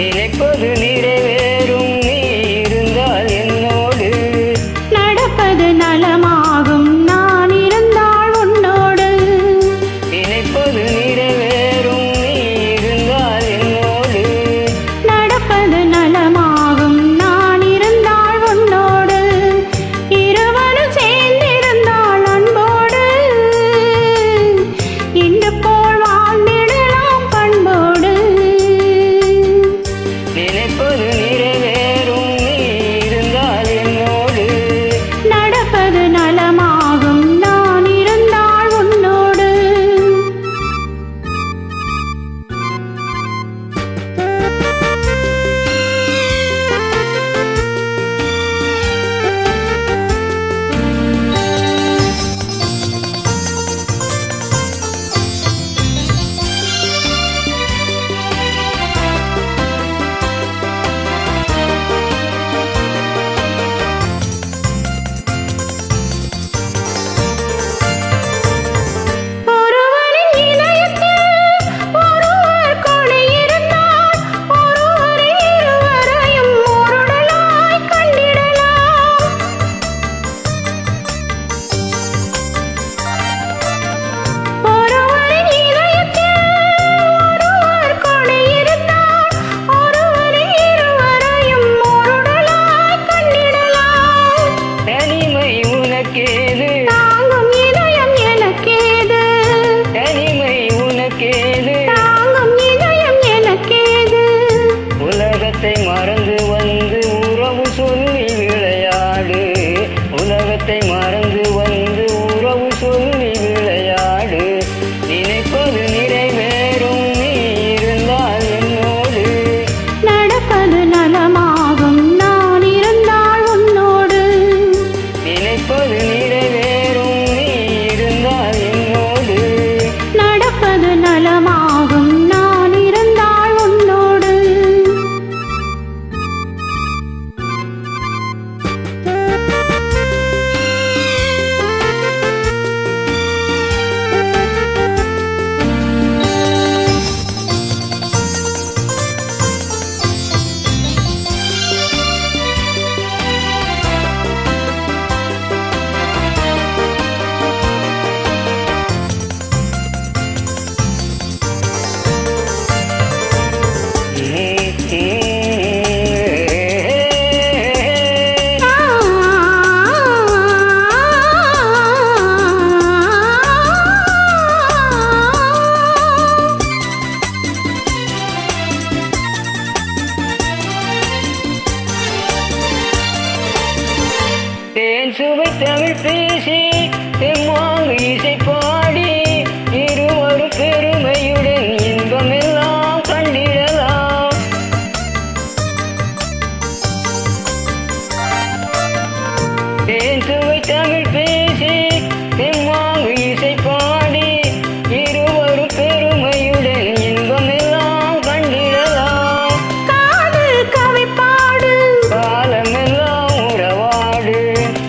நினைப்பது நிறைவேறும் நீ இருந்தால் என்னோடு, நடப்பது நலமாகும் நான் இருந்தால் உன்னோடு. நினைப்பது நிறைவேறும் நீ இருந்தால் என்னோடு, நடப்பது நலமாகும் நான் இருந்தால் உன்னோடு. இருவரும் சேர்ந்திருந்தால் அன்போடு, இன்று போல் வாழ்ந்திடலாம் பண்போடு. நினைப்பது நிறைவேறும் நீ இருந்தால் என்னோடு, நடப்பது நலமாகும் நான் இருந்தால் உன்னோடு. ஒருவரின் இதயத்தில் ஒருவர் கொடியிருந்தால், ஒருவரை இருவரையும் ஒருடலாய் கண்டிடலாம். ஒருவரின் இதயத்தில் ஒருவர் கொடியிருந்தால், ஒருவரை இருவரையும் ஒருடலாய் கண்டிடலாம். தனிமை உனக்கேது, தாங்கும் இதயம் எனக்கேது, தனிமை உனக்கேது, தாங்கும் இதயம் எனக்கேது. உலகத்தை மறந்து வந்து உறவு சொல்லி விளையாடு, உலகத்தை மறந்து வந்து உறவு சொல்லி விளையாடு. நினைப்பது நிறைவேறும் நீ இருந்தால் என்னோடு, நடப்பது நலமாகும் நான் இருந்தால் உன்னோடு. நினைப்பது நிறைவேறும் நீ இருந்தால் என்னோடு, நடப்பது நலமாகும் நான் இருந்தால் உன்னோடு. தேன் சுவை தமிழ் பேசி தெம்மாங்கு இசை பாடி இருவரு பெருமையுடன் இன்பமெல்லாம் கண்டிடலாம். தேன் சுவை தமிழ் பேசி தெம்மாங்கு இசை பாடி இருவரு பெருமையுடன் இன்பமெல்லாம் கண்டிடலாம். காதல் கவி பாடு, காலமெல்லாம் உறவாடு,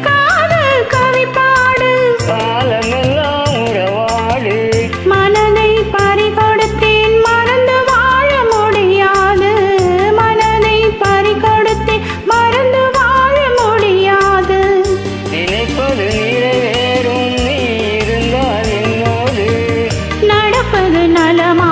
காதல் கவி பாடு. காலமெல்லாம் உறவாடு. மனதை பறிகொடுத்தேன் மறந்து வாழ முடியாது, மனதை பறிகொடுத்தேன் மறந்து வாழ முடியாது. நினைப்பது நிறைவேறும் நீ இருந்தால் என்னோடு, நடப்பது நலமா